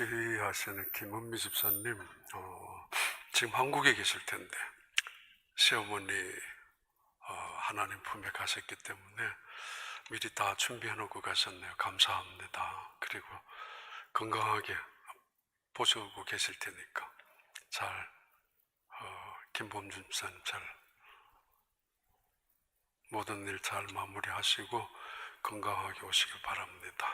자취하시는 김은미 집사님, 지금 한국에 계실 텐데 시어머니 하나님 품에 가셨기 때문에 미리 다 준비해 놓고 가셨네요. 감사합니다. 그리고 건강하게 보시고 계실 테니까 잘 김범준 집사님 잘 모든 일 잘 마무리하시고 건강하게 오시길 바랍니다.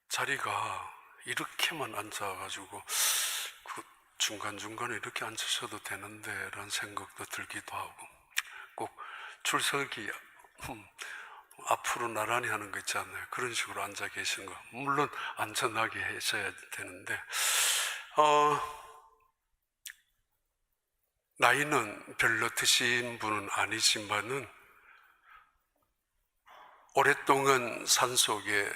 자리가 이렇게만 앉아가지고 중간중간에 이렇게 앉으셔도 되는데 라는 생각도 들기도 하고, 꼭 출석이 앞으로 나란히 하는 거 있잖아요. 그런 식으로 앉아 계시는 거, 물론 안전하게 하셔야 되는데 나이는 별로 드신 분은 아니지만은 오랫동안 산속에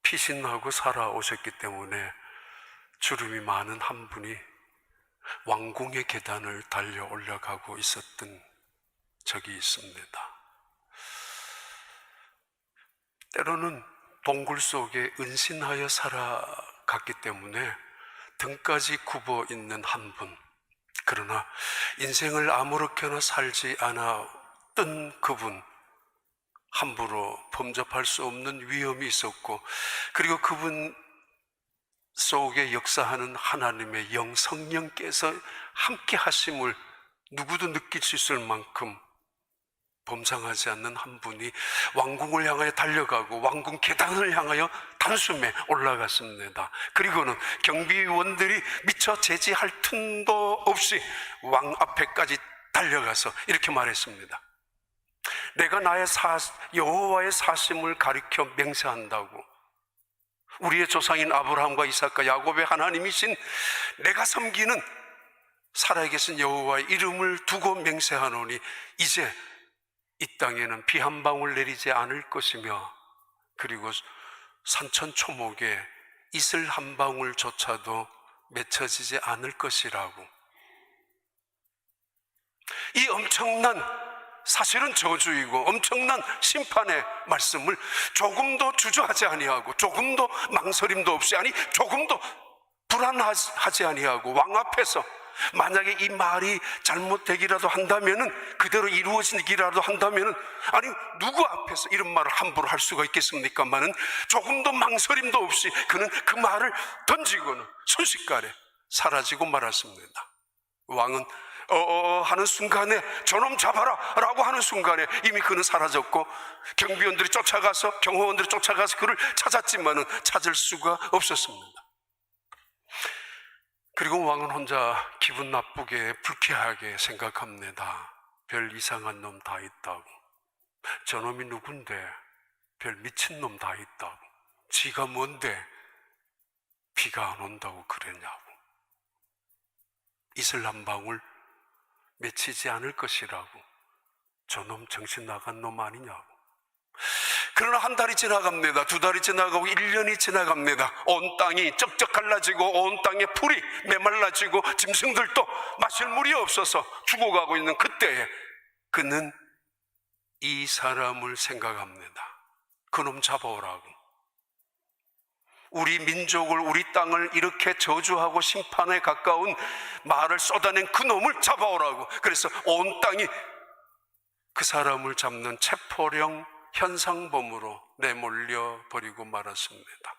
피신하고 살아오셨기 때문에 주름이 많은 한 분이 왕궁의 계단을 달려 올라가고 있었던 적이 있습니다. 때로는 동굴 속에 은신하여 살아갔기 때문에 등까지 굽어 있는 한 분, 그러나 인생을 아무렇게나 살지 않았던 그분, 함부로 범접할 수 없는 위험이 있었고, 그리고 그분 속에 역사하는 하나님의 영 성령께서 함께 하심을 누구도 느낄 수 있을 만큼 범상하지 않는 한 분이 왕궁을 향하여 달려가고 왕궁 계단을 향하여 단숨에 올라갔습니다. 그리고는 경비원들이 미처 제지할 틈도 없이 왕 앞에까지 달려가서 이렇게 말했습니다. 내가 나의 여호와의 사심을 가리켜 맹세한다고, 우리의 조상인 아브라함과 이삭과 야곱의 하나님이신 내가 섬기는 살아계신 여호와의 이름을 두고 맹세하노니 이제 이 땅에는 비 한 방울 내리지 않을 것이며, 그리고 산천초목에 이슬 한 방울조차도 맺혀지지 않을 것이라고. 이 엄청난, 사실은 저주이고 엄청난 심판의 말씀을 조금도 주저하지 아니하고 조금도 망설임도 없이, 아니 조금도 불안하지 아니하고 왕 앞에서 만약에 이 말이 잘못되기라도 한다면은, 그대로 이루어지기라도 한다면은, 아니 누구 앞에서 이런 말을 함부로 할 수가 있겠습니까마는 조금도 망설임도 없이 그는 그 말을 던지고는 순식간에 사라지고 말았습니다. 왕은 하는 순간에 저놈 잡아라 라고 하는 순간에 이미 그는 사라졌고, 경비원들이 쫓아가서, 경호원들이 쫓아가서 그를 찾았지만은 찾을 수가 없었습니다. 그리고 왕은 혼자 기분 나쁘게 불쾌하게 생각합니다. 별 이상한 놈 다 있다고, 저놈이 누군데 별 미친 놈 다 있다고, 지가 뭔데 비가 안 온다고 그러냐고, 이슬 한 방울 맺히지 않을 것이라고, 저놈 정신 나간 놈 아니냐고. 그러나 한 달이 지나갑니다. 두 달이 지나가고 1년이 지나갑니다. 온 땅이 쩍쩍 갈라지고 온 땅에 풀이 메말라지고 짐승들도 마실 물이 없어서 죽어가고 있는 그때에 그는 이 사람을 생각합니다. 그놈 잡아오라고. 우리 민족을, 우리 땅을 이렇게 저주하고 심판에 가까운 말을 쏟아낸 그놈을 잡아오라고. 그래서 온 땅이 그 사람을 잡는 체포령 현상범으로 내몰려 버리고 말았습니다.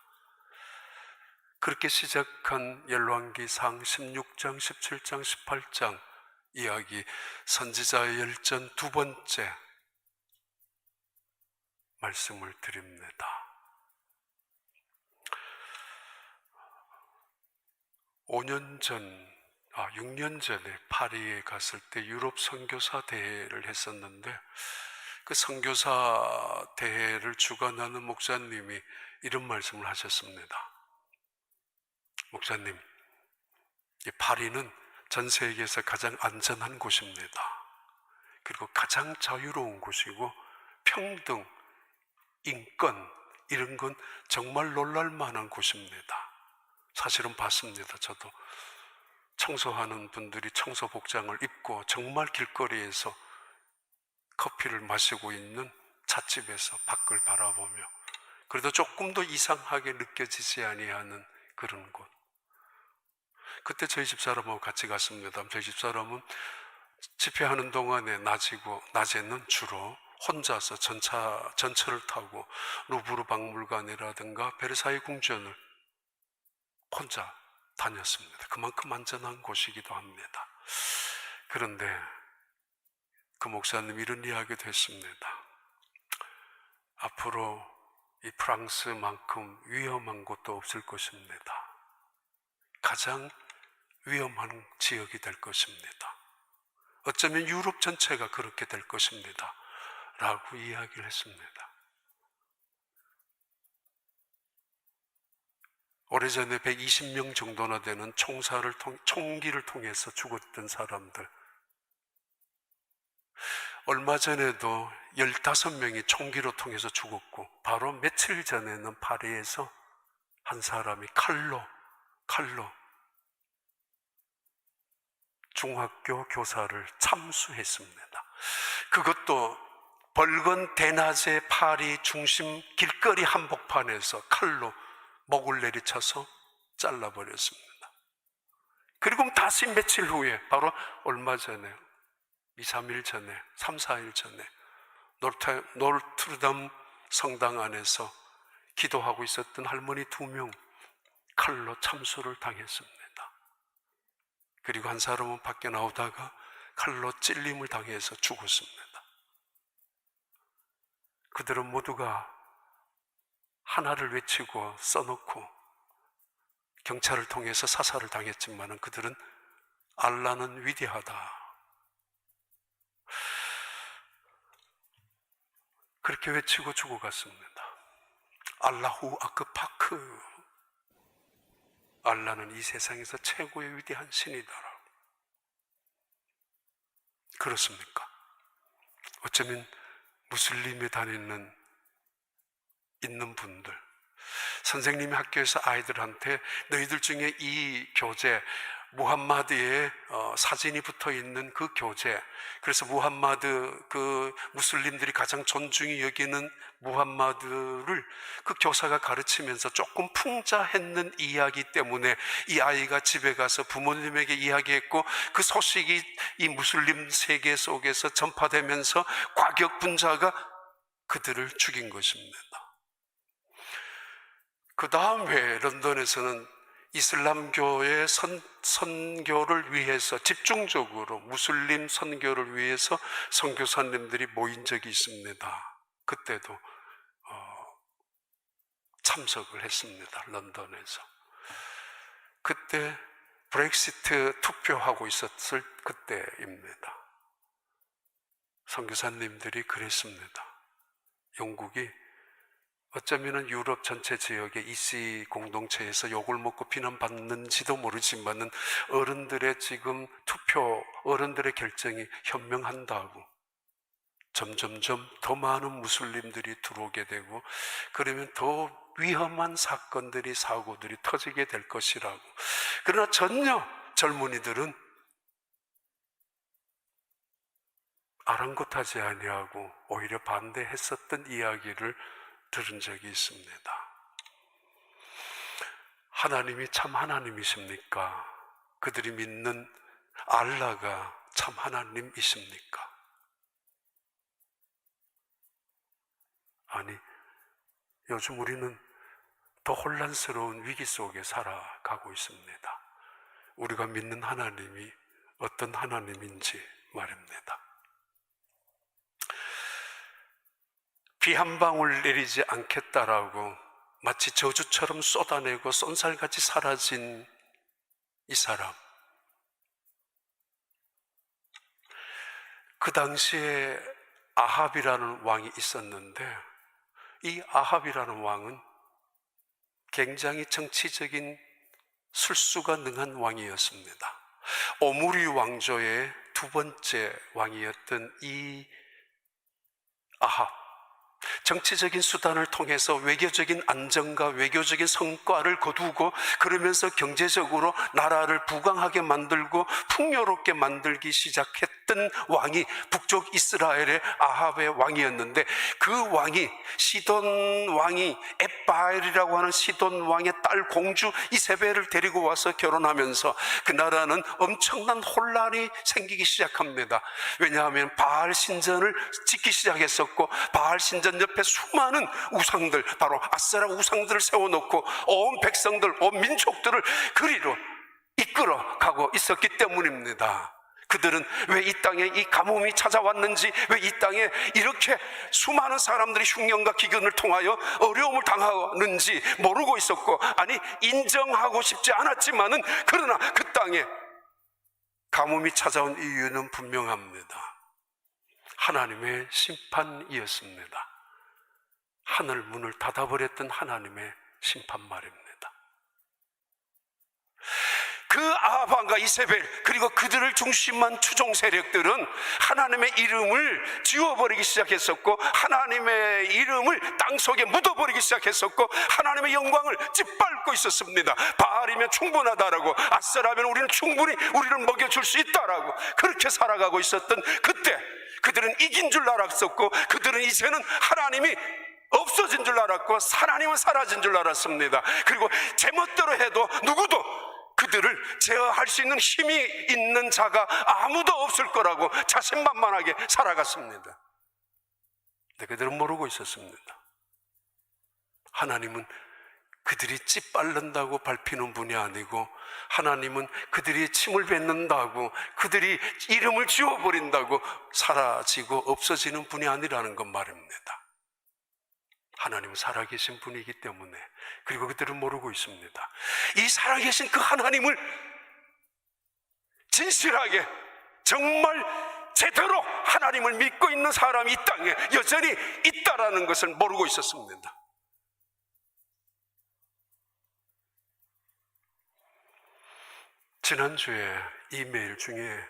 그렇게 시작한 열왕기상 16장, 17장, 18장 이야기, 선지자의 열전 두 번째 말씀을 드립니다. 6년 전에 파리에 갔을 때 유럽 선교사 대회를 했었는데, 그 선교사 대회를 주관하는 목사님이 이런 말씀을 하셨습니다. 목사님, 이 파리는 전 세계에서 가장 안전한 곳입니다. 그리고 가장 자유로운 곳이고 평등, 인권 이런 건 정말 놀랄 만한 곳입니다. 사실은 봤습니다. 저도 청소하는 분들이 청소 복장을 입고 정말 길거리에서 커피를 마시고 있는 찻집에서 밖을 바라보며 그래도 조금도 이상하게 느껴지지 아니하는 그런 곳. 그때 저희 집사람하고 같이 갔습니다. 저희 집사람은 집회하는 동안에 낮에는 주로 혼자서 전철을 타고 루브르 박물관이라든가 베르사유 궁전을 혼자 다녔습니다. 그만큼 안전한 곳이기도 합니다. 그런데 그 목사님 이런 이야기도 했습니다. 앞으로 이 프랑스만큼 위험한 곳도 없을 것입니다. 가장 위험한 지역이 될 것입니다. 어쩌면 유럽 전체가 그렇게 될 것입니다. 라고 이야기를 했습니다. 오래전에 120명 정도나 되는 총기를 통해서 죽었던 사람들, 얼마 전에도 15명이 총기로 통해서 죽었고 바로 며칠 전에는 파리에서 한 사람이 칼로 중학교 교사를 참수했습니다. 그것도 벌건 대낮에 파리 중심 길거리 한복판에서 칼로 목을 내리쳐서 잘라버렸습니다. 그리고 다시 며칠 후에 바로 얼마 전에 2, 3일 전에 3, 4일 전에 노르트르담 성당 안에서 기도하고 있었던 할머니 2명 칼로 참수를 당했습니다. 그리고 한 사람은 밖에 나오다가 칼로 찔림을 당해서 죽었습니다. 그들은 모두가 하나를 외치고 써놓고 경찰을 통해서 사살을 당했지만 그들은 알라는 위대하다, 그렇게 외치고 죽어갔습니다. 알라후 아크파크, 알라는 이 세상에서 최고의 위대한 신이다라고. 그렇습니까? 어쩌면 무슬림에 있는 분들, 선생님이 학교에서 아이들한테 너희들 중에 이 교재, 무함마드의 사진이 붙어 있는 그 교재, 그래서 무함마드, 그 무슬림들이 가장 존중히 여기는 무함마드를 그 교사가 가르치면서 조금 풍자했는 이야기 때문에 이 아이가 집에 가서 부모님에게 이야기했고 그 소식이 이 무슬림 세계 속에서 전파되면서 과격분자가 그들을 죽인 것입니다. 그 다음 해에 런던에서는 이슬람교의 선교를 위해서 집중적으로 무슬림 선교를 위해서 선교사님들이 모인 적이 있습니다. 그때도 참석을 했습니다. 런던에서. 그때 브렉시트 투표하고 있었을 그때입니다. 선교사님들이 그랬습니다. 영국이 어쩌면 유럽 전체 지역의 이씨 공동체에서 욕을 먹고 비난받는지도 모르지만은 어른들의 지금 투표, 어른들의 결정이 현명한다고 점점점 더 많은 무슬림들이 들어오게 되고 그러면 더 위험한 사건들이, 사고들이 터지게 될 것이라고. 그러나 전혀 젊은이들은 아랑곳하지 아니하고 오히려 반대했었던 이야기를 들은 적이 있습니다. 하나님이 참 하나님이십니까? 그들이 믿는 알라가 참 하나님이십니까? 아니, 요즘 우리는 더 혼란스러운 위기 속에 살아가고 있습니다. 우리가 믿는 하나님이 어떤 하나님인지 말입니다. 비 한 방울 내리지 않겠다라고 마치 저주처럼 쏟아내고 쏜살같이 사라진 이 사람, 그 당시에 아합이라는 왕이 있었는데 이 아합이라는 왕은 굉장히 정치적인 술수가 능한 왕이었습니다. 오므리 왕조의 두 번째 왕이었던 이 아합, 정치적인 수단을 통해서 외교적인 안정과 외교적인 성과를 거두고 그러면서 경제적으로 나라를 부강하게 만들고 풍요롭게 만들기 시작했던 했던 왕이 북쪽 이스라엘의 아합의 왕이었는데, 그 왕이 시돈 왕이 엣바엘이라고 하는 시돈 왕의 딸 공주 이세벨을 데리고 와서 결혼하면서 그 나라는 엄청난 혼란이 생기기 시작합니다. 왜냐하면 바알 신전을 짓기 시작했었고, 바알 신전 옆에 수많은 우상들, 바로 아세라 우상들을 세워놓고 온 백성들, 온 민족들을 그리로 이끌어 가고 있었기 때문입니다. 그들은 왜 이 땅에 이 가뭄이 찾아왔는지, 왜 이 땅에 이렇게 수많은 사람들이 흉년과 기근을 통하여 어려움을 당하는지 모르고 있었고, 아니 인정하고 싶지 않았지만은 그러나 그 땅에 가뭄이 찾아온 이유는 분명합니다. 하나님의 심판이었습니다. 하늘 문을 닫아버렸던 하나님의 심판 말입니다. 그 아합과 이세벨, 그리고 그들을 중심한 추종 세력들은 하나님의 이름을 지워버리기 시작했었고, 하나님의 이름을 땅속에 묻어버리기 시작했었고, 하나님의 영광을 짓밟고 있었습니다. 바알이면 충분하다라고, 아세라면 우리는 충분히 우리를 먹여줄 수 있다라고 그렇게 살아가고 있었던 그때 그들은 이긴 줄 알았었고, 그들은 이제는 하나님이 없어진 줄 알았고 하나님은 사라진 줄 알았습니다. 그리고 제멋대로 해도 누구도 그들을 제어할 수 있는 힘이 있는 자가 아무도 없을 거라고 자신만만하게 살아갔습니다. 근데 그들은 모르고 있었습니다. 하나님은 그들이 찌빨른다고 밟히는 분이 아니고, 하나님은 그들이 침을 뱉는다고, 그들이 이름을 지워버린다고 사라지고 없어지는 분이 아니라는 것 말입니다. 하나님은 살아계신 분이기 때문에, 그리고 그들은 모르고 있습니다. 이 살아계신 그 하나님을 진실하게 정말 제대로 하나님을 믿고 있는 사람이 이 땅에 여전히 있다라는 것을 모르고 있었습니다. 지난주에 이메일 중에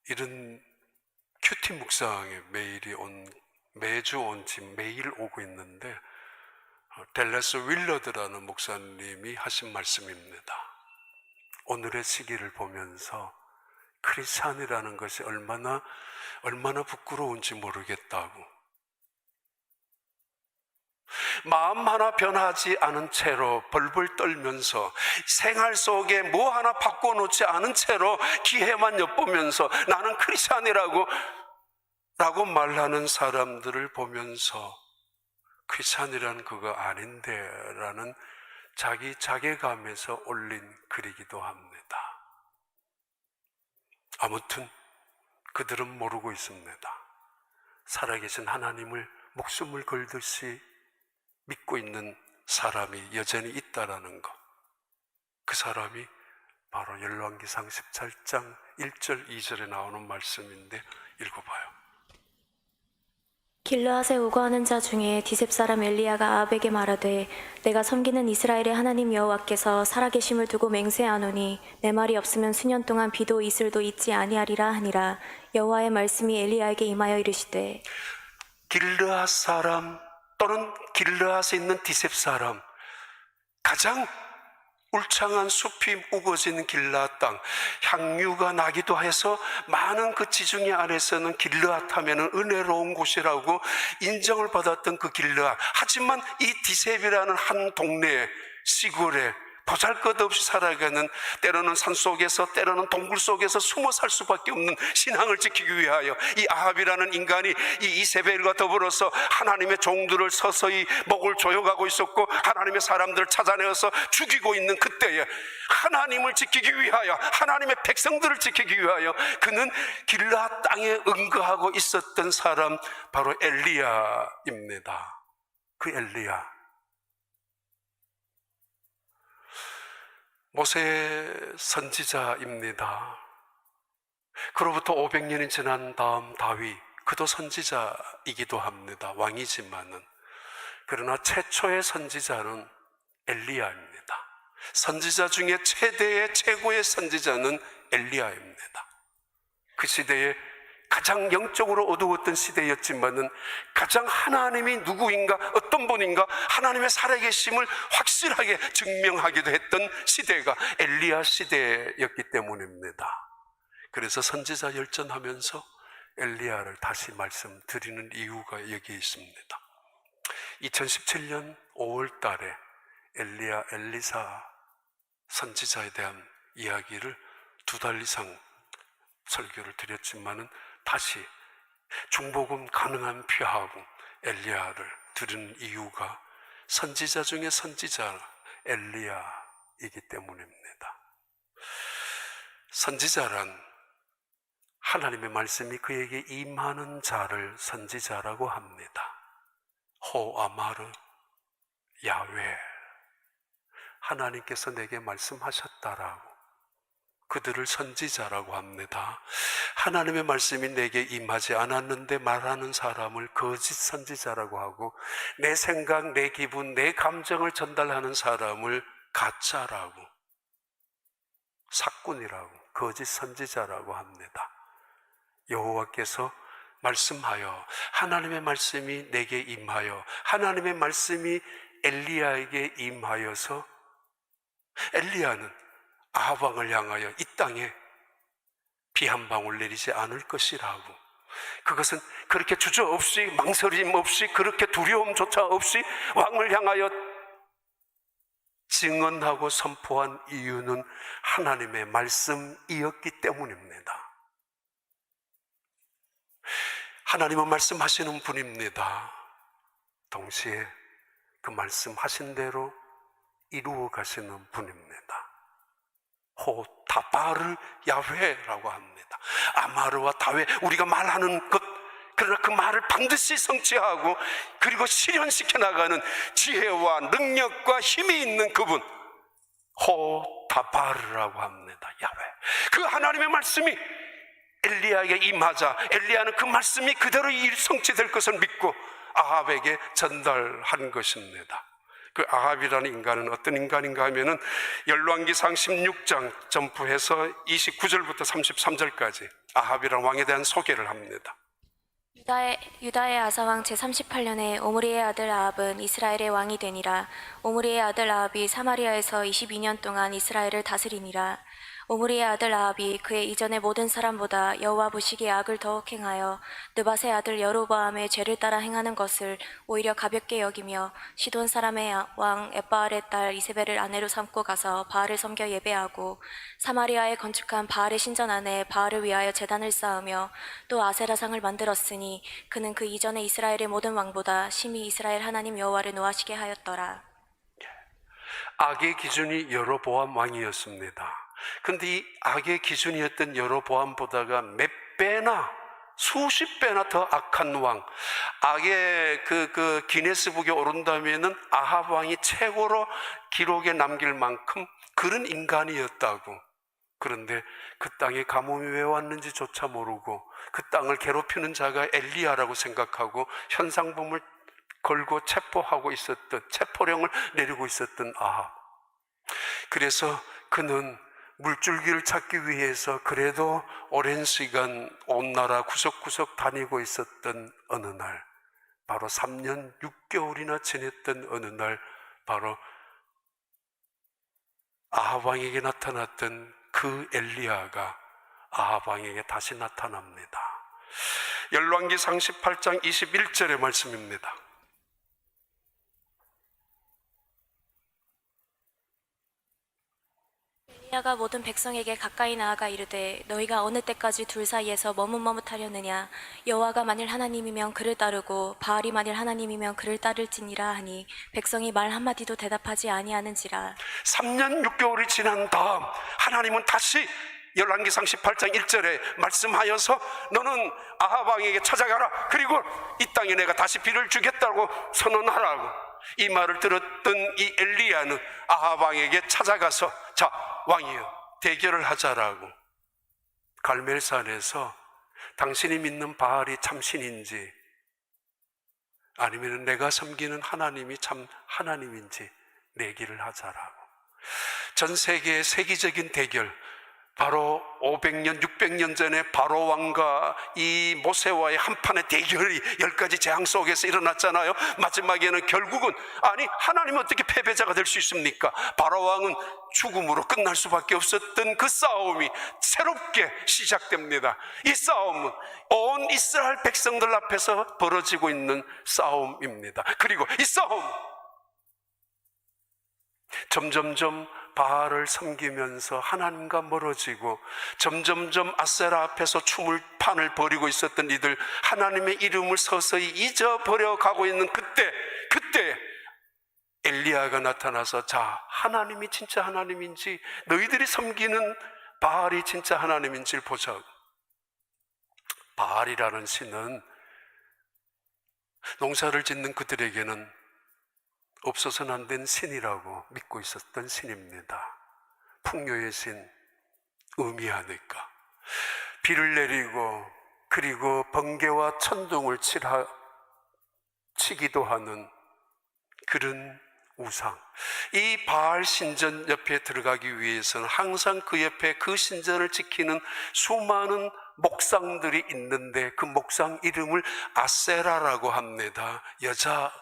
이런 큐티 묵상의 메일이 매주 지금 매일 오고 있는데, 댈러스 윌러드라는 목사님이 하신 말씀입니다. 오늘의 시기를 보면서 크리스찬이라는 것이 얼마나 부끄러운지 모르겠다고, 마음 하나 변하지 않은 채로 벌벌 떨면서 생활 속에 뭐 하나 바꿔놓지 않은 채로 기회만 엿보면서 나는 크리스찬이라고 말하는 사람들을 보면서 크리스찬이란 그거 아닌데 라는 자기 자괴감에서 올린 글이기도 합니다. 아무튼 그들은 모르고 있습니다. 살아계신 하나님을 목숨을 걸듯이 믿고 있는 사람이 여전히 있다라는 것, 그 사람이 바로 열왕기상 17장 1절 2절에 나오는 말씀인데 읽어봐요. 길르앗에 우거하는 자 중에 디셉 사람 엘리야가 아합에게 말하되, 내가 섬기는 이스라엘의 하나님 여호와께서 살아계심을 두고 맹세하노니 내 말이 없으면 수년 동안 비도 이슬도 있지 아니하리라 하니라. 여호와의 말씀이 엘리야에게 임하여 이르시되, 길르앗 사람 또는 길르앗에 있는 디셉 사람, 가장 울창한 숲이 우거진 길르앗 땅, 향유가 나기도 해서 많은 그 지중해 아래서는 길르앗 하면은 은혜로운 곳이라고 인정을 받았던 그 길르앗. 하지만 이 디셉이라는 한 동네 시골에 보잘것없이 살아가는, 때로는 산속에서 때로는 동굴 속에서 숨어 살 수밖에 없는 신앙을 지키기 위하여 이 아합이라는 인간이 이 이세벨과 더불어서 하나님의 종들을 서서히 목을 조여가고 있었고, 하나님의 사람들을 찾아내어서 죽이고 있는 그때에 하나님을 지키기 위하여, 하나님의 백성들을 지키기 위하여 그는 길르앗 땅에 응거하고 있었던 사람, 바로 엘리야입니다. 그 엘리야, 모세 선지자입니다. 그로부터 500년이 지난 다음 다윗, 그도 선지자이기도 합니다. 왕이지만은. 그러나 최초의 선지자는 엘리야입니다. 선지자 중에 최고의 선지자는 엘리야입니다. 그 시대에 가장 영적으로 어두웠던 시대였지만은 가장 하나님이 누구인가, 어떤 분인가, 하나님의 살아계심을 확실하게 증명하기도 했던 시대가 엘리야 시대였기 때문입니다. 그래서 선지자 열전하면서 엘리야를 다시 말씀드리는 이유가 여기에 있습니다. 2017년 5월 달에 엘리야, 엘리사 선지자에 대한 이야기를 2달 이상 설교를 드렸지만은 다시 중복음 가능한 피하고 엘리야를 들은 이유가 선지자 중에 선지자 엘리야이기 때문입니다. 선지자란 하나님의 말씀이 그에게 임하는 자를 선지자라고 합니다. 호아마르 야훼, 하나님께서 내게 말씀하셨다라고 그들을 선지자라고 합니다. 하나님의 말씀이 내게 임하지 않았는데 말하는 사람을 거짓 선지자라고 하고, 내 생각, 내 기분, 내 감정을 전달하는 사람을 가짜라고, 사꾼이라고, 거짓 선지자라고 합니다. 여호와께서 말씀하여, 하나님의 말씀이 내게 임하여, 하나님의 말씀이 엘리야에게 임하여서 엘리야는 아합 왕을 향하여 이 땅에 비 한 방울 내리지 않을 것이라고, 그것은 그렇게 주저없이 망설임 없이 그렇게 두려움조차 없이 왕을 향하여 증언하고 선포한 이유는 하나님의 말씀이었기 때문입니다. 하나님은 말씀하시는 분입니다. 동시에 그 말씀하신 대로 이루어 가시는 분입니다. 호다바르 야훼라고 합니다. 아마르와 다훼, 우리가 말하는 것, 그러나 그 말을 반드시 성취하고 그리고 실현시켜 나가는 지혜와 능력과 힘이 있는 그분, 호다바르라고 합니다. 야훼. 그 하나님의 말씀이 엘리야에게 임하자 엘리야는 그 말씀이 그대로 성취될 것을 믿고 아합에게 전달한 것입니다. 그 아합이라는 인간은 어떤 인간인가 하면은 열왕기상 16장 점프해서 29절부터 33절까지 아합이라는 왕에 대한 소개를 합니다. 유다의 아사왕 제38년에 오므리의 아들 아합은 이스라엘의 왕이 되니라. 오므리의 아들 아합이 사마리아에서 22년 동안 이스라엘을 다스리니라. 오므리의 아들 아합이 그의 이전의 모든 사람보다 여호와 보시기에 악을 더욱 행하여 느밧의 아들 여로보암의 죄를 따라 행하는 것을 오히려 가볍게 여기며 시돈 사람의 왕 엣바알의 딸 이세벨을 아내로 삼고 가서 바알을 섬겨 예배하고 사마리아에 건축한 바알의 신전 안에 바알을 위하여 제단을 쌓으며 또 아세라상을 만들었으니 그는 그 이전의 이스라엘의 모든 왕보다 심히 이스라엘 하나님 여호와를 노하시게 하였더라. 악의 기준이 여로보암 왕이었습니다. 근데 이 악의 기준이었던 여로보암보다가 몇 배나 수십 배나 더 악한 왕, 악의 그 기네스북에 오른다면은 아합 왕이 최고로 기록에 남길 만큼 그런 인간이었다고. 그런데 그 땅에 가뭄이 왜 왔는지조차 모르고 그 땅을 괴롭히는 자가 엘리야라고 생각하고 현상범을 걸고 체포하고 있었던, 체포령을 내리고 있었던 아합. 그래서 그는 물줄기를 찾기 위해서 그래도 오랜 시간 온 나라 구석구석 다니고 있었던 어느 날, 바로 3년 6개월이나 지냈던 어느 날, 바로 아합 왕에게 나타났던 그 엘리야가 아합 왕에게 다시 나타납니다. 열왕기상 18장 21절의 말씀입니다. 엘리야가 모든 백성에게 가까이 나아가 이르되 너희가 어느 때까지 둘 사이에서 머뭇머뭇하려느냐. 여호와가 만일 하나님이면 그를 따르고 바알이 만일 하나님이면 그를 따를지니라 하니 백성이 말 한마디도 대답하지 아니하는지라. 3년 6개월이 지난 다음 하나님은 다시 열왕기상 18장 1절에 말씀하여서 너는 아합 왕에게 찾아가라. 그리고 이 땅에 내가 다시 비를 주겠다고 선언하라고. 이 말을 들었던 이 엘리야는 아합 왕에게 찾아가서 자 왕이여 대결을 하자라고. 갈멜산에서 당신이 믿는 바알이 참신인지 아니면 내가 섬기는 하나님이 참 하나님인지 내기를 하자라고. 전 세계의 세계적인 대결, 바로 500년, 600년 전에 바로 왕과 이 모세와의 한판의 대결이 10가지 재앙 속에서 일어났잖아요. 마지막에는 결국은 아니 하나님은 어떻게 패배자가 될 수 있습니까? 바로 왕은 죽음으로 끝날 수밖에 없었던 그 싸움이 새롭게 시작됩니다. 이 싸움은 온 이스라엘 백성들 앞에서 벌어지고 있는 싸움입니다. 그리고 이 싸움 점점점 바알을 섬기면서 하나님과 멀어지고 점점점 아세라 앞에서 판을 벌이고 있었던 이들 하나님의 이름을 서서히 잊어버려 가고 있는 그때 엘리야가 나타나서 자, 하나님이 진짜 하나님인지 너희들이 섬기는 바알이 진짜 하나님인지를 보자. 바알이라는 신은 농사를 짓는 그들에게는 없어서는 안 된 신이라고 믿고 있었던 신입니다. 풍요의 신, 의미하니까 비를 내리고 그리고 번개와 천둥을 치기도 하는 그런 우상. 이 바알 신전 옆에 들어가기 위해서는 항상 그 옆에 그 신전을 지키는 수많은 목상들이 있는데 그 목상 이름을 아세라라고 합니다. 여자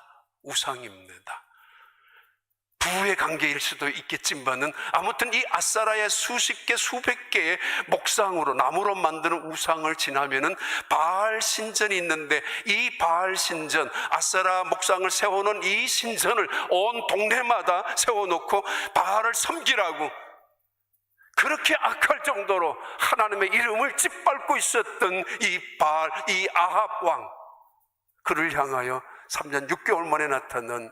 우상입니다. 부부의 관계일 수도 있겠지만은 아무튼 이 아세라의 수십 개, 수백 개의 목상으로 나무로 만드는 우상을 지나면은 바알 신전이 있는데 이 바알 신전, 아세라 목상을 세워놓은 이 신전을 온 동네마다 세워놓고 바알을 섬기라고 그렇게 악할 정도로 하나님의 이름을 짓밟고 있었던 이 바알, 이 아합 왕, 그를 향하여 3년 6개월 만에 나타난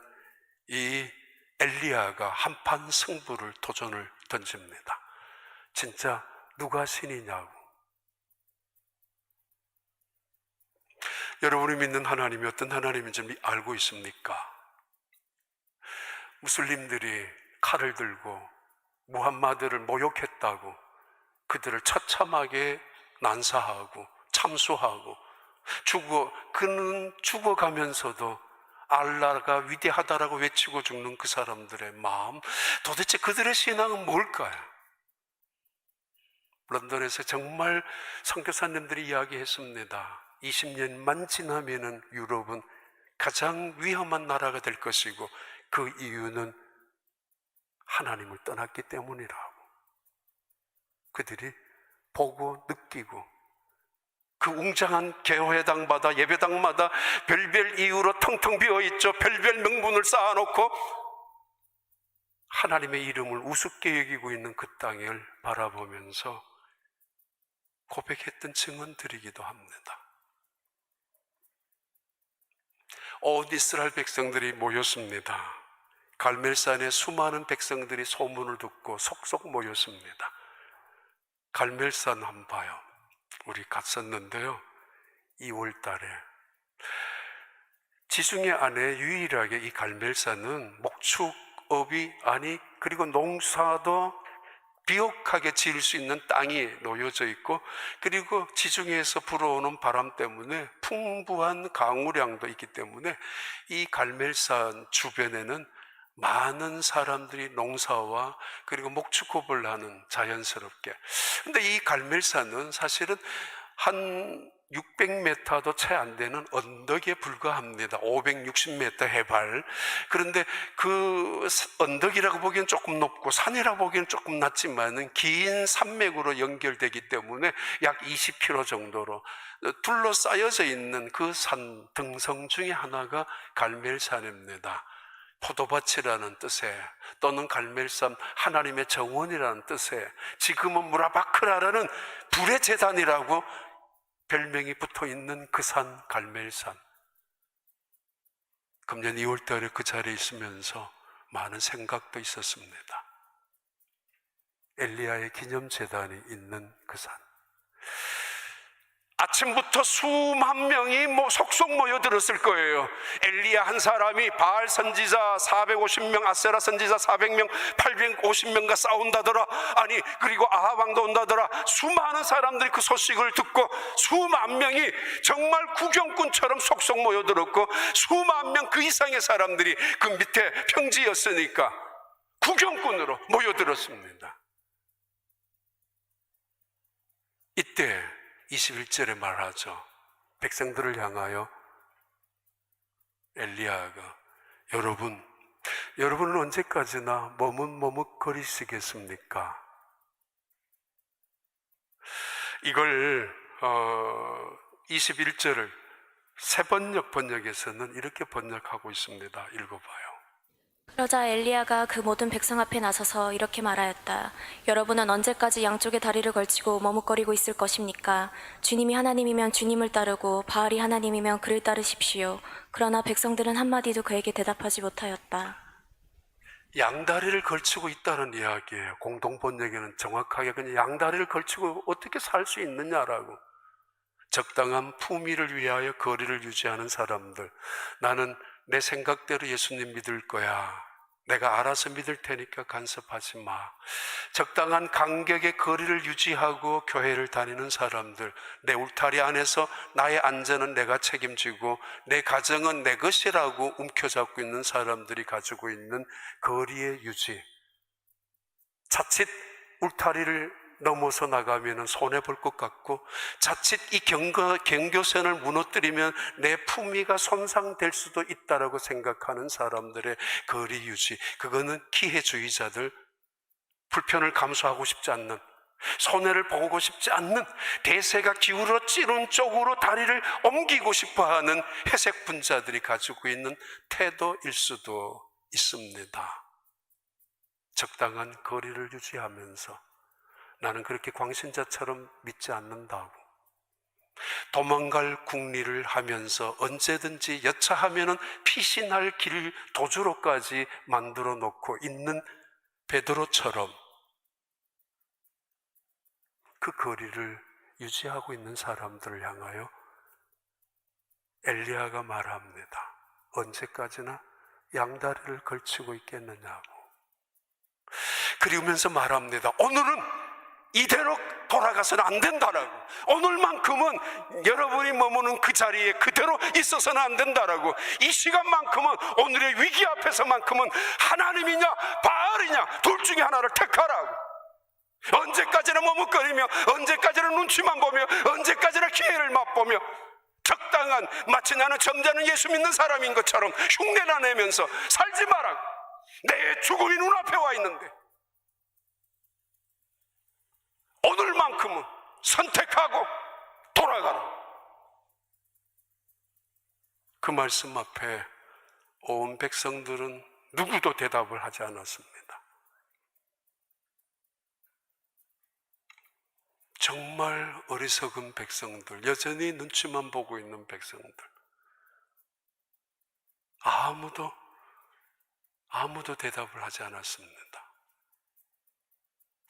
이 엘리야가 한판 승부를 도전을 던집니다. 진짜 누가 신이냐고. 여러분이 믿는 하나님이 어떤 하나님인지 알고 있습니까? 무슬림들이 칼을 들고 무함마드를 모욕했다고 그들을 처참하게 난사하고 참수하고 그는 죽어가면서도 알라가 위대하다라고 외치고 죽는 그 사람들의 마음, 도대체 그들의 신앙은 뭘까요? 런던에서 정말 선교사님들이 이야기했습니다. 20년만 지나면은 유럽은 가장 위험한 나라가 될 것이고 그 이유는 하나님을 떠났기 때문이라고. 그들이 보고 느끼고 그 웅장한 교회당마다 예배당마다 별별 이유로 텅텅 비어있죠. 별별 명분을 쌓아놓고 하나님의 이름을 우습게 여기고 있는 그 땅을 바라보면서 고백했던 증언들이기도 합니다. 온 이스라엘 백성들이 모였습니다. 갈멜산에 수많은 백성들이 소문을 듣고 속속 모였습니다. 갈멜산 한번 봐요. 우리 갔었는데요. 2월 달에 지중해 안에 유일하게 이 갈멜산은 목축업이 그리고 농사도 비옥하게 지을 수 있는 땅이 놓여져 있고 그리고 지중해에서 불어오는 바람 때문에 풍부한 강우량도 있기 때문에 이 갈멜산 주변에는 많은 사람들이 농사와 그리고 목축업을 하는 자연스럽게. 근데 이 갈멜산은 사실은 한 600m도 채 안 되는 언덕에 불과합니다. 560m 해발. 그런데 그 언덕이라고 보기엔 조금 높고 산이라고 보기엔 조금 낮지만은 긴 산맥으로 연결되기 때문에 약 20km 정도로 둘러싸여져 있는 그 산 등성 중에 하나가 갈멜산입니다. 포도밭이라는 뜻에 또는 갈멜산 하나님의 정원이라는 뜻에 지금은 무라바크라라는 불의 제단이라고 별명이 붙어있는 그 산 갈멜산. 금년 2월 달에 그 자리에 있으면서 많은 생각도 있었습니다. 엘리야의 기념재단이 있는 그 산. 아침부터 수만 명이 속속 모여들었을 거예요. 엘리야 한 사람이 바알 선지자 450명, 아세라 선지자 400명, 850명과 싸운다더라. 그리고 아합 왕도 온다더라. 수많은 사람들이 그 소식을 듣고 수만 명이 정말 구경꾼처럼 속속 모여들었고 수만 명 그 이상의 사람들이 그 밑에 평지였으니까 구경꾼으로 모여들었습니다. 이때 21절에 말하죠. 백성들을 향하여 엘리야가 여러분은 언제까지나 머뭇머뭇거리시겠습니까? 이걸 21절을 새번역 번역에서는 이렇게 번역하고 있습니다. 읽어봐요. 그러자 엘리야가 그 모든 백성 앞에 나서서 이렇게 말하였다. 여러분은 언제까지 양쪽에 다리를 걸치고 머뭇거리고 있을 것입니까? 주님이 하나님이면 주님을 따르고 바알이 하나님이면 그를 따르십시오. 그러나 백성들은 한마디도 그에게 대답하지 못하였다. 양다리를 걸치고 있다는 이야기예요. 공동번역에는 정확하게 그냥 양다리를 걸치고 어떻게 살 수 있느냐라고. 적당한 품위를 위하여 거리를 유지하는 사람들. 나는 내 생각대로 예수님 믿을 거야. 내가 알아서 믿을 테니까 간섭하지 마. 적당한 간격의 거리를 유지하고 교회를 다니는 사람들. 내 울타리 안에서 나의 안전은 내가 책임지고 내 가정은 내 것이라고 움켜잡고 있는 사람들이 가지고 있는 거리의 유지. 자칫 울타리를 넘어서 나가면 손해볼 것 같고 자칫 이 경교선을 무너뜨리면 내 품위가 손상될 수도 있다라고 생각하는 사람들의 거리 유지, 그거는 기회주의자들, 불편을 감수하고 싶지 않는, 손해를 보고 싶지 않는, 대세가 기울어지는 쪽으로 다리를 옮기고 싶어하는 회색 분자들이 가지고 있는 태도일 수도 있습니다. 적당한 거리를 유지하면서 나는 그렇게 광신자처럼 믿지 않는다고, 도망갈 궁리를 하면서 언제든지 여차하면은 피신할 길 도주로까지 만들어 놓고 있는 베드로처럼 그 거리를 유지하고 있는 사람들을 향하여 엘리야가 말합니다. 언제까지나 양다리를 걸치고 있겠느냐고. 그리면서 말합니다. 오늘은 이대로 돌아가서는 안 된다라고. 오늘만큼은 여러분이 머무는 그 자리에 그대로 있어서는 안 된다라고. 이 시간만큼은, 오늘의 위기 앞에서만큼은 하나님이냐 바알이냐 둘 중에 하나를 택하라고. 언제까지나 머뭇거리며, 언제까지나 눈치만 보며, 언제까지나 기회를 맛보며, 적당한, 마치 나는 점잖은 예수 믿는 사람인 것처럼 흉내나 내면서 살지 마라고. 내 죽음이 눈앞에 와 있는데 오늘만큼은 선택하고 돌아가라. 그 말씀 앞에 온 백성들은 누구도 대답을 하지 않았습니다. 정말 어리석은 백성들, 여전히 눈치만 보고 있는 백성들, 아무도 대답을 하지 않았습니다.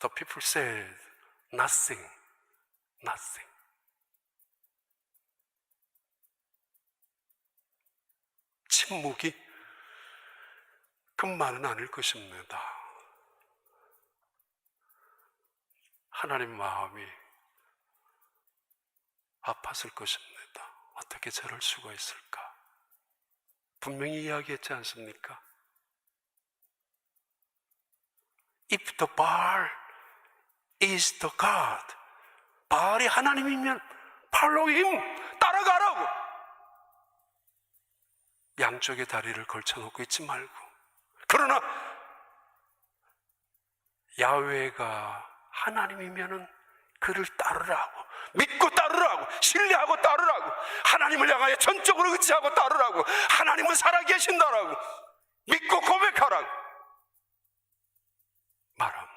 The people said nothing. 침묵이 금만은 아닐 것입니다. 하나님 마음이 아팠을 것입니다. 어떻게 저럴 수가 있을까? 분명히 이야기했지 않습니까? If the Baal is the God, 바알이 하나님이면 follow him, 따라가라고. 양쪽에 다리를 걸쳐놓고 있지 말고. 그러나 야훼가 하나님이면은 그를 따르라고, 믿고 따르라고, 신뢰하고 따르라고, 하나님을 향하여 전적으로 의지하고 따르라고, 하나님은 살아계신다라고 믿고 고백하라고 말합니다.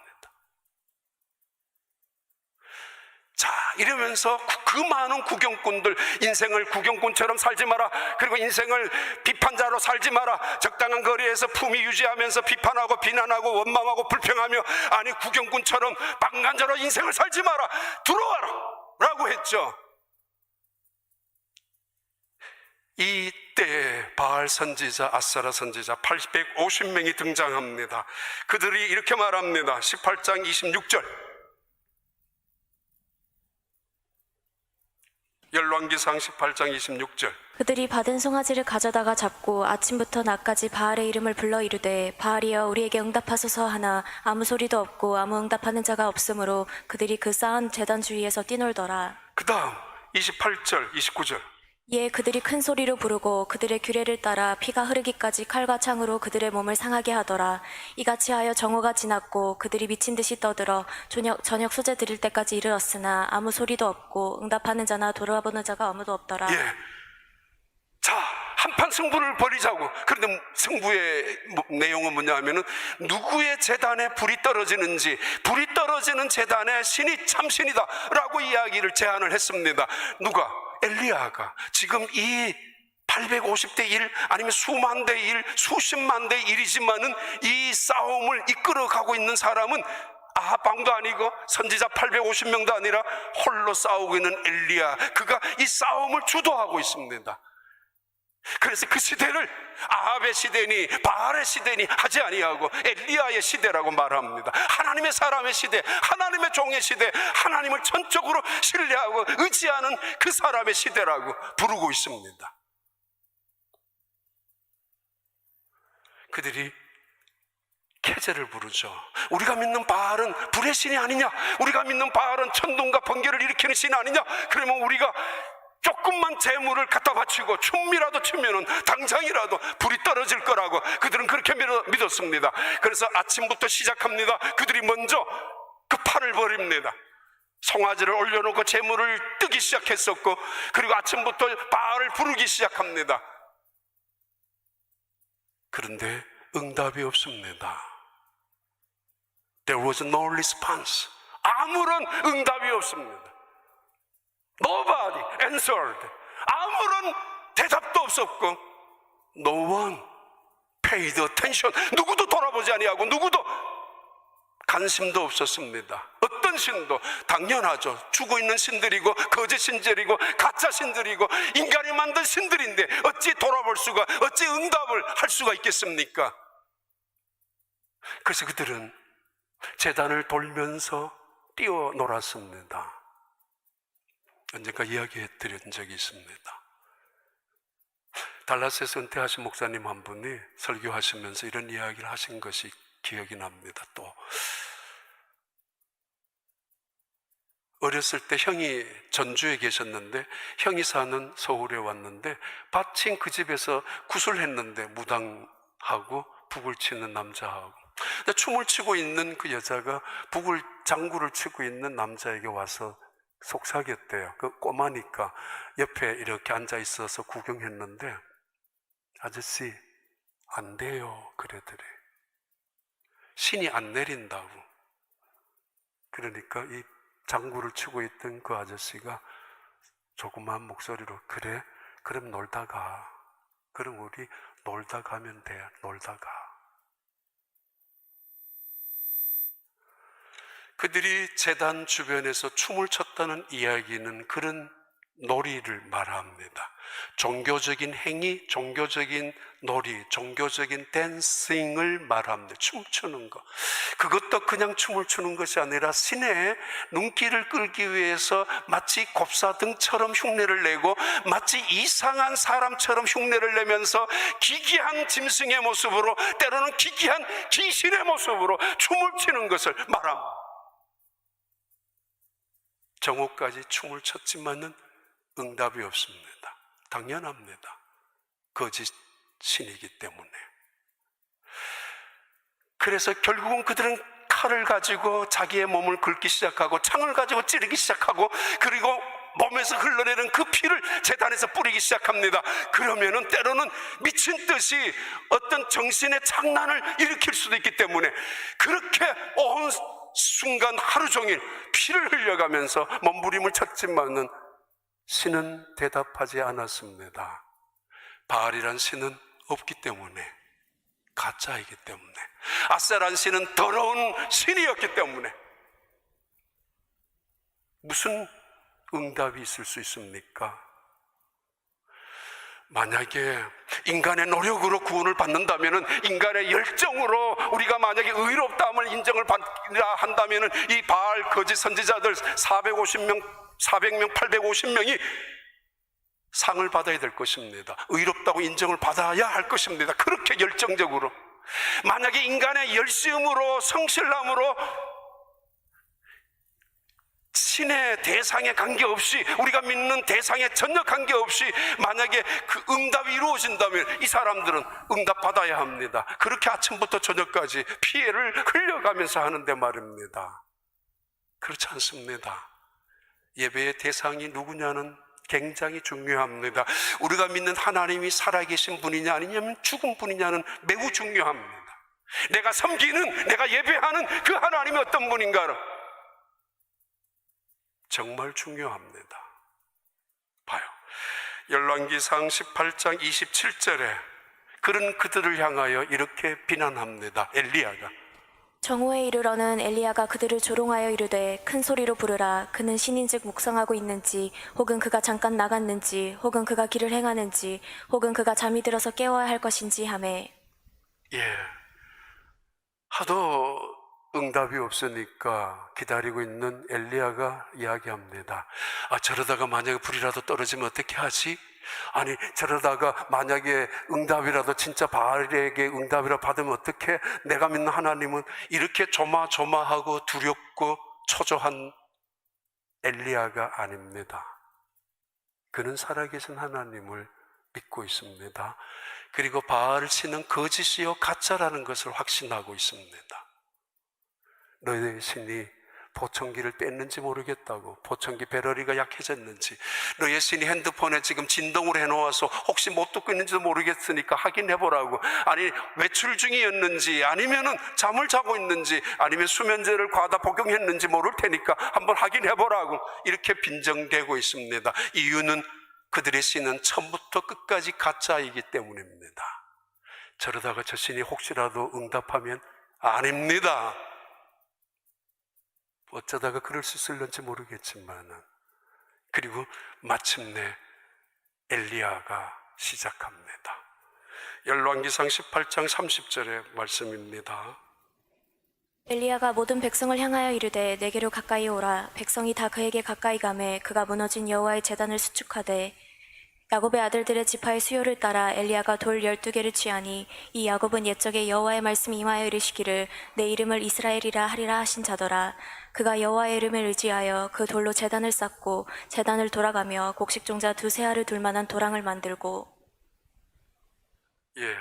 자, 이러면서 그 많은 구경꾼들, 인생을 구경꾼처럼 살지 마라, 그리고 인생을 비판자로 살지 마라, 적당한 거리에서 품위 유지하면서 비판하고 비난하고 원망하고 불평하며, 아니 구경꾼처럼 방관자로 인생을 살지 마라, 들어와라 라고 했죠. 이때 바알 선지자, 아세라 선지자 850명이 등장합니다. 그들이 이렇게 말합니다. 18장 26절 열왕기상 18장 26절. 그들이 받은 송아지를 가져다가 잡고 아침부터 낮까지 바알의 이름을 불러 이르되 바알이여 우리에게 응답하소서 하나 아무 소리도 없고 아무 응답하는 자가 없으므로 그들이 그 쌓은 제단 주위에서 뛰놀더라. 그 다음 28절 29절. 이에 그들이 큰 소리로 부르고 그들의 규례를 따라 피가 흐르기까지 칼과 창으로 그들의 몸을 상하게 하더라. 이같이 하여 정오가 지났고 그들이 미친 듯이 떠들어 저녁 소재 드릴 때까지 이르렀으나 아무 소리도 없고 응답하는 자나 돌아보는 자가 아무도 없더라. 예. 자, 한판 승부를 벌이자고. 그런데 승부의 내용은 뭐냐 하면은 누구의 재단에 불이 떨어지는지, 불이 떨어지는 재단에 신이 참신이다 라고 이야기를 제안을 했습니다. 누가? 엘리야가. 지금 이 850대 1 아니면 수만 대 1, 수십만 대 1이지만은 이 싸움을 이끌어가고 있는 사람은 아합방도 아니고 선지자 850명도 아니라 홀로 싸우고 있는 엘리야. 그가 이 싸움을 주도하고 있습니다. 그래서 그 시대를 아합의 시대니 바알의 시대니 하지 아니하고 엘리야의 시대라고 말합니다. 하나님의 사람의 시대, 하나님의 종의 시대, 하나님을 전적으로 신뢰하고 의지하는 그 사람의 시대라고 부르고 있습니다. 그들이 캐제를 부르죠. 우리가 믿는 바알은 불의 신이 아니냐, 우리가 믿는 바알은 천둥과 번개를 일으키는 신 아니냐. 그러면 우리가 조금만 재물을 갖다 바치고 춤이라도 추면은 당장이라도 불이 떨어질 거라고 그들은 그렇게 믿었습니다. 그래서 아침부터 시작합니다. 그들이 먼저 그 팔을 벌입니다. 송아지를 올려놓고 재물을 뜨기 시작했었고, 그리고 아침부터 바알을 부르기 시작합니다. 그런데 응답이 없습니다. There was no response. 아무런 응답이 없습니다. Nobody answered. 아무런 대답도 없었고, no one paid attention. 누구도 돌아보지 아니하고 누구도 관심도 없었습니다. 어떤 신도 당연하죠. 죽어 있는 신들이고 거짓 신들이고 가짜 신들이고 인간이 만든 신들인데 어찌 돌아볼 수가, 어찌 응답을 할 수가 있겠습니까? 그래서 그들은 제단을 돌면서 뛰어놀았습니다. 언젠가 이야기해 드린 적이 있습니다. 달라스에서 은퇴하신 목사님 한 분이 설교하시면서 이런 이야기를 하신 것이 기억이 납니다. 또 어렸을 때 형이 전주에 계셨는데 형이 사는 서울에 왔는데 마침 그 집에서 구슬했는데 무당하고 북을 치는 남자하고, 근데 춤을 추고 있는 그 여자가 장구를 치고 있는 남자에게 와서 속삭였대요. 그 꼬마니까 옆에 이렇게 앉아 있어서 구경했는데, 아저씨 안 돼요 그래더래. 신이 안 내린다고. 그러니까 이 장구를 치고 있던 그 아저씨가 조그마한 목소리로, 그래? 그럼 놀다 가. 그럼 우리 놀다 가면 돼. 놀다가. 그들이 제단 주변에서 춤을 췄다는 이야기는 그런 놀이를 말합니다. 종교적인 행위, 종교적인 놀이, 종교적인 댄싱을 말합니다. 춤추는 것. 그것도 그냥 춤을 추는 것이 아니라 신의 눈길을 끌기 위해서 마치 곱사등처럼 흉내를 내고 마치 이상한 사람처럼 흉내를 내면서 기괴한 짐승의 모습으로, 때로는 기괴한 귀신의 모습으로 춤을 추는 것을 말합니다. 정오까지 춤을 췄지만은 응답이 없습니다. 당연합니다. 거짓 신이기 때문에. 그래서 결국은 그들은 칼을 가지고 자기의 몸을 긁기 시작하고 창을 가지고 찌르기 시작하고, 그리고 몸에서 흘러내는 그 피를 제단에서 뿌리기 시작합니다. 그러면은 때로는 미친 듯이 어떤 정신의 장난을 일으킬 수도 있기 때문에 그렇게 온 순간 하루 종일 피를 흘려가면서 몸부림을 쳤지만은 신은 대답하지 않았습니다. 바알이란 신은 없기 때문에, 가짜이기 때문에, 아세라는 신은 더러운 신이었기 때문에 무슨 응답이 있을 수 있습니까? 만약에 인간의 노력으로 구원을 받는다면, 인간의 열정으로 우리가 만약에 의롭다함을 인정을 받으라 한다면, 이 바알 거짓 선지자들 450명, 850명이 상을 받아야 될 것입니다. 의롭다고 인정을 받아야 할 것입니다. 그렇게 열정적으로. 만약에 인간의 열심으로 성실함으로 신의 대상에 관계없이, 우리가 믿는 대상에 전혀 관계없이 만약에 그 응답이 이루어진다면 이 사람들은 응답 받아야 합니다. 그렇게 아침부터 저녁까지 피해를 흘려가면서 하는데 말입니다. 그렇지 않습니다. 예배의 대상이 누구냐는 굉장히 중요합니다. 우리가 믿는 하나님이 살아계신 분이냐 아니면 죽은 분이냐는 매우 중요합니다. 내가 섬기는, 내가 예배하는 그 하나님이 어떤 분인가 정말 중요합니다. 봐요. 열왕기상 18장 27절에 그런 그들을 향하여 이렇게 비난합니다. 엘리야가. 정오에 이르러는 엘리야가 그들을 조롱하여 이르되 큰 소리로 부르라. 그는 신인즉 묵상하고 있는지, 혹은 그가 잠깐 나갔는지, 혹은 그가 길을 행하는지, 혹은 그가 잠이 들어서 깨워야 할 것인지 하매. 예, 하도 응답이 없으니까 기다리고 있는 엘리야가 이야기합니다. 저러다가 만약에 불이라도 떨어지면 어떻게 하지? 아니, 저러다가 만약에 응답이라도 진짜 바알에게 응답이라도 받으면 어떻게? 내가 믿는 하나님은 이렇게 조마조마하고 두렵고 초조한 엘리야가 아닙니다. 그는 살아계신 하나님을 믿고 있습니다. 그리고 바알을 치는 거짓이요 가짜라는 것을 확신하고 있습니다. 너희의 신이 보청기를 뺐는지 모르겠다고, 보청기 배터리가 약해졌는지, 너희의 신이 핸드폰에 지금 진동을 해놓아서 혹시 못 듣고 있는지도 모르겠으니까 확인해보라고. 아니, 외출 중이었는지, 아니면은 잠을 자고 있는지, 아니면 수면제를 과다 복용했는지 모를 테니까 한번 확인해보라고 이렇게 빈정대고 있습니다. 이유는 그들의 신은 처음부터 끝까지 가짜이기 때문입니다. 저러다가 저 신이 혹시라도 응답하면 아닙니다. 어쩌다가 그럴 수 있을런지 모르겠지만, 그리고 마침내 엘리야가 시작합니다. 열왕기상 18장 30절의 말씀입니다. 엘리야가 모든 백성을 향하여 이르되 내게로 가까이 오라. 백성이 다 그에게 가까이 가매 그가 무너진 여호와의 제단을 수축하되, 야곱의 아들들의 지파의 수요를 따라 엘리야가 돌 12개를 취하니, 이 야곱은 옛적에 여호와의 말씀이 임하여 이르시기를 내 이름을 이스라엘이라 하리라 하신 자더라. 그가 여호와의 이름을 의지하여 그 돌로 제단을 쌓고 제단을 돌아가며 곡식종자 2-3 알을 둘 만한 도랑을 만들고. 예,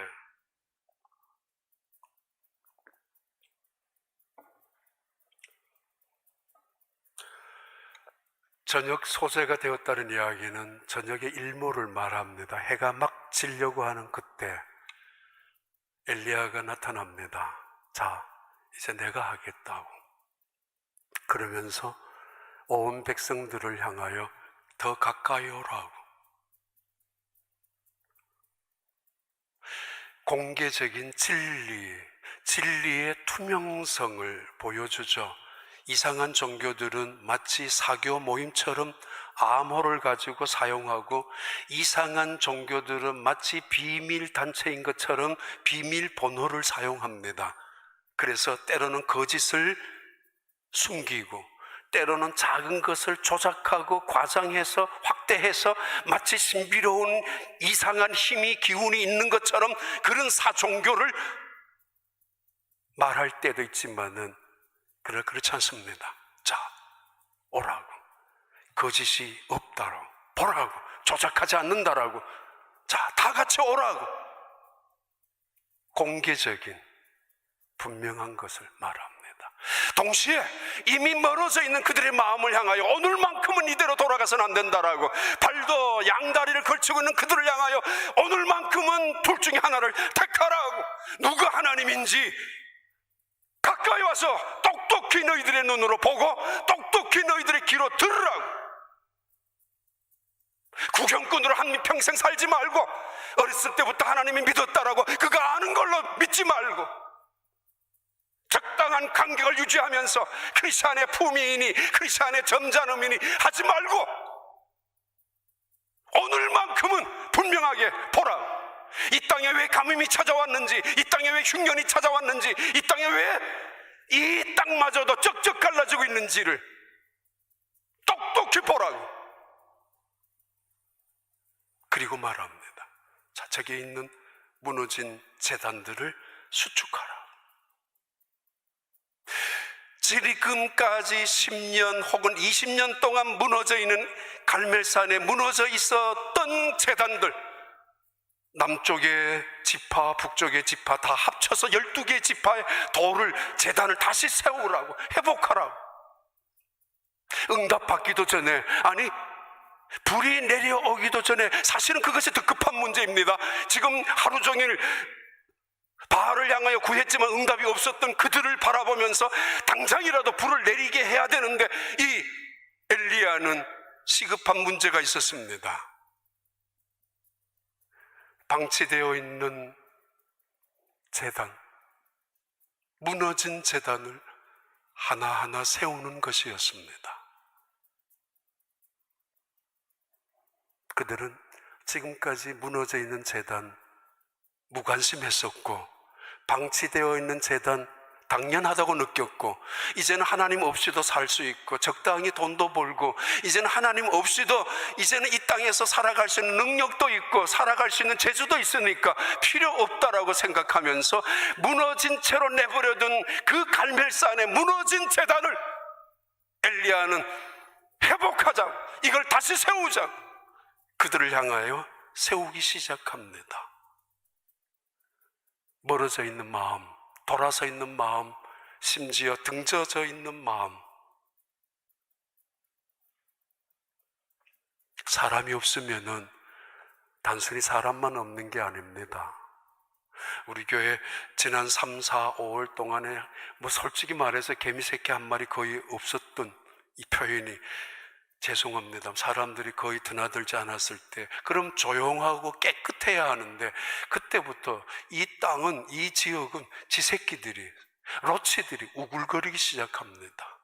저녁 소재가 되었다는 이야기는 저녁의 일몰을 말합니다. 해가 막 지려고 하는 그때 엘리야가 나타납니다. 자, 이제 내가 하겠다고. 그러면서 온 백성들을 향하여 더 가까이 오라고. 공개적인 진리의 투명성을 보여주죠. 이상한 종교들은 마치 사교 모임처럼 암호를 가지고 사용하고, 이상한 종교들은 마치 비밀 단체인 것처럼 비밀 번호를 사용합니다. 그래서 때로는 거짓을 숨기고, 때로는 작은 것을 조작하고 과장해서 확대해서 마치 신비로운 이상한 힘이, 기운이 있는 것처럼 그런 사종교를 말할 때도 있지만은 그렇지 않습니다. 자, 오라고. 거짓이 없다라고, 보라고, 조작하지 않는다라고. 자, 다 같이 오라고. 공개적인 분명한 것을 말합니다. 동시에 이미 멀어져 있는 그들의 마음을 향하여 오늘만큼은 이대로 돌아가서는 안 된다라고, 발도 양다리를 걸치고 있는 그들을 향하여 오늘만큼은 둘 중에 하나를 택하라고. 누가 하나님인지 가까이 와서 똑똑히 너희들의 눈으로 보고 똑똑히 너희들의 귀로 들으라고. 구경꾼으로 한평생 살지 말고, 어렸을 때부터 하나님이 믿었다라고 그가 아는 걸로 믿지 말고, 적당한 간격을 유지하면서 크리스찬의 품위이니 크리스찬의 점잖음이니 하지 말고 오늘만큼은 분명하게 보라. 이 땅에 왜 가뭄이 찾아왔는지, 이 땅에 왜 흉년이 찾아왔는지, 이 땅에 왜 이 땅마저도 쩍쩍 갈라지고 있는지를 똑똑히 보라고. 그리고 말합니다. 자, 저기에 있는 무너진 제단들을 수축하라. 지금까지 10년 혹은 20년 동안 무너져 있는 갈멜산에 무너져 있었던 제단들, 남쪽의 지파, 북쪽의 지파 다 합쳐서 12개의 지파의 돌을, 제단을 다시 세우라고, 회복하라고. 응답받기도 전에, 아니 불이 내려오기도 전에, 사실은 그것이 더 급한 문제입니다. 지금 하루 종일 바알을 향하여 구했지만 응답이 없었던 그들을 바라보면서 당장이라도 불을 내리게 해야 되는데, 이 엘리야는 시급한 문제가 있었습니다. 방치되어 있는 제단, 무너진 제단을 하나하나 세우는 것이었습니다. 그들은 지금까지 무너져 있는 제단 무관심했었고, 방치되어 있는 제단 당연하다고 느꼈고, 이제는 하나님 없이도 살 수 있고 적당히 돈도 벌고, 이제는 하나님 없이도 이제는 이 땅에서 살아갈 수 있는 능력도 있고 살아갈 수 있는 재주도 있으니까 필요 없다라고 생각하면서 무너진 채로 내버려둔 그 갈멜산의 무너진 제단을 엘리야는 회복하자, 이걸 다시 세우자, 그들을 향하여 세우기 시작합니다. 멀어져 있는 마음, 돌아서 있는 마음, 심지어 등져져 있는 마음. 사람이 없으면은 단순히 사람만 없는 게 아닙니다. 우리 교회 지난 3, 4, 5월 동안에 솔직히 말해서 개미새끼 한 마리 거의 없었던 이 표현이 죄송합니다. 사람들이 거의 드나들지 않았을 때, 그럼 조용하고 깨끗해야 하는데, 그때부터 이 땅은, 이 지역은 쥐새끼들이, 로치들이 우글거리기 시작합니다.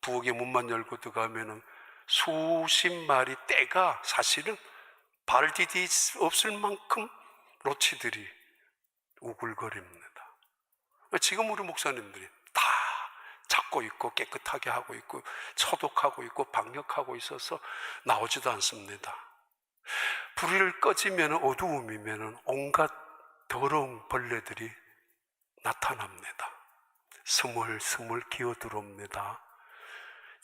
부엌에 문만 열고 들어가면은 수십 마리 떼가 사실은 발 디디 없을 만큼 로치들이 우글거립니다. 지금 우리 목사님들이 다 찾고 있고 깨끗하게 하고 있고 소독하고 있고 방역하고 있어서 나오지도 않습니다. 불을 꺼지면, 어두움이면 온갖 더러운 벌레들이 나타납니다. 스물스물 기어 들어옵니다.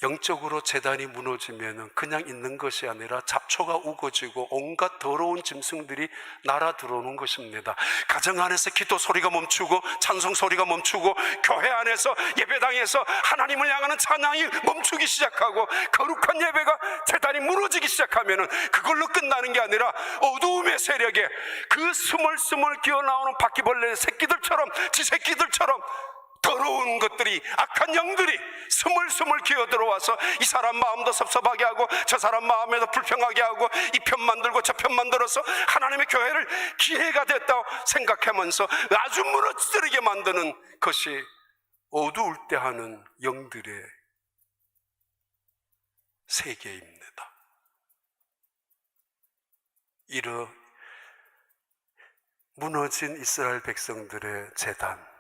영적으로 제단이 무너지면 그냥 있는 것이 아니라 잡초가 우거지고 온갖 더러운 짐승들이 날아 들어오는 것입니다. 가정 안에서 기도 소리가 멈추고 찬송 소리가 멈추고, 교회 안에서 예배당에서 하나님을 향하는 찬양이 멈추기 시작하고, 거룩한 예배가, 제단이 무너지기 시작하면 그걸로 끝나는 게 아니라 어두움의 세력에 그 스멀스멀 기어나오는 바퀴벌레 새끼들처럼, 쥐새끼들처럼 더러운 것들이, 악한 영들이 스물스물 기어 들어와서 이 사람 마음도 섭섭하게 하고 저 사람 마음에도 불평하게 하고, 이 편 만들고 저 편 만들어서 하나님의 교회를 기회가 됐다고 생각하면서 아주 무너뜨리게 만드는 것이 어두울 때 하는 영들의 세계입니다. 이러 무너진 이스라엘 백성들의 제단,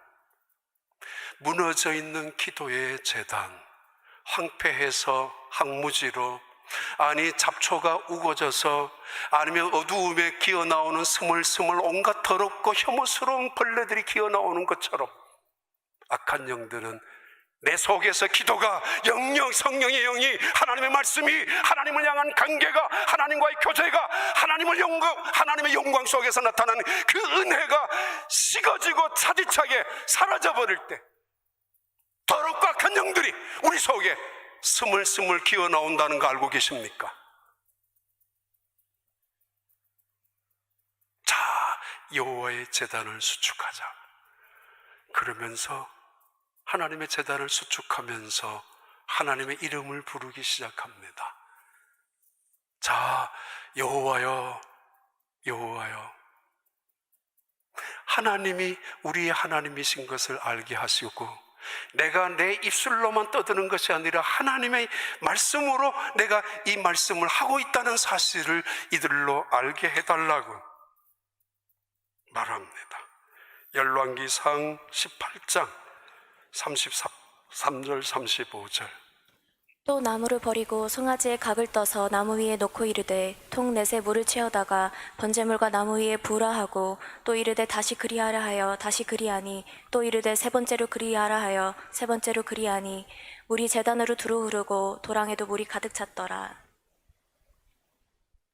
무너져 있는 기도의 제단, 황폐해서 황무지로, 아니 잡초가 우거져서, 아니면 어두움에 기어나오는 스물스물 온갖 더럽고 혐오스러운 벌레들이 기어나오는 것처럼, 악한 영들은 내 속에서 기도가, 영영, 성령의 영이, 하나님의 말씀이, 하나님을 향한 관계가, 하나님과의 교제가, 하나님의 영광 속에서 나타나는 그 은혜가 식어지고 차디차게 사라져버릴 때, 더럽고 악한 영들이 우리 속에 스물스물 기어 나온다는 거 알고 계십니까? 자, 여호와의 제단을 수축하자. 그러면서 하나님의 제단을 수축하면서 하나님의 이름을 부르기 시작합니다. 자, 여호와여, 여호와여. 하나님이 우리의 하나님이신 것을 알게 하시고, 내가 내 입술로만 떠드는 것이 아니라 하나님의 말씀으로 내가 이 말씀을 하고 있다는 사실을 이들로 알게 해달라고 말합니다. 열왕기상 18장 33절 35절. 또 나무를 버리고 송아지의 각을 떠서 나무 위에 놓고 이르되 통 넷에 물을 채우다가 번제물과 나무 위에 부으라 하고 또 이르되 다시 그리하라 하여 다시 그리하니 또 이르되 세 번째로 그리하라 하여 세 번째로 그리하니 물이 제단으로 두루 흐르고 도랑에도 물이 가득 찼더라.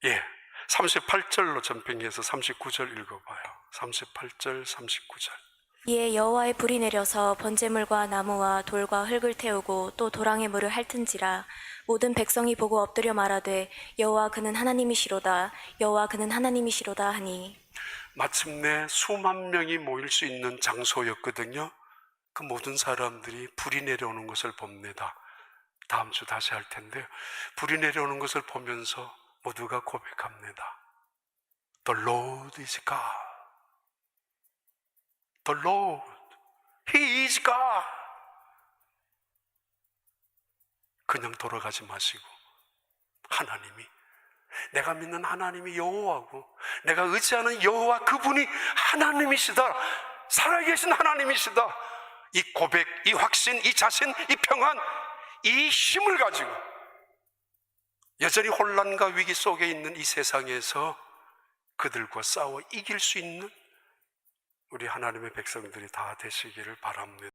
예, 38절로 전평해서 39절 읽어봐요. 38절, 39절. 이에 여호와의 불이 내려서 번제물과 나무와 돌과 흙을 태우고 또 도랑의 물을 핥은지라 모든 백성이 보고 엎드려 말하되 여호와 그는 하나님이시로다 여호와 그는 하나님이시로다 하니 마침내 수만 명이 모일 수 있는 장소였거든요. 그 모든 사람들이 불이 내려오는 것을 봅니다. 다음 주 다시 할 텐데 불이 내려오는 것을 보면서 모두가 고백합니다. The Lord is God. The Lord, He is God. 그냥 돌아가지 마시고 하나님이, 내가 믿는 하나님이 여호와고 내가 의지하는 여호와 그분이 하나님이시다. 살아계신 하나님이시다. 이 고백, 이 확신, 이 자신, 이 평안, 이 힘을 가지고 여전히 혼란과 위기 속에 있는 이 세상에서 그들과 싸워 이길 수 있는 우리 하나님의 백성들이 다 되시기를 바랍니다.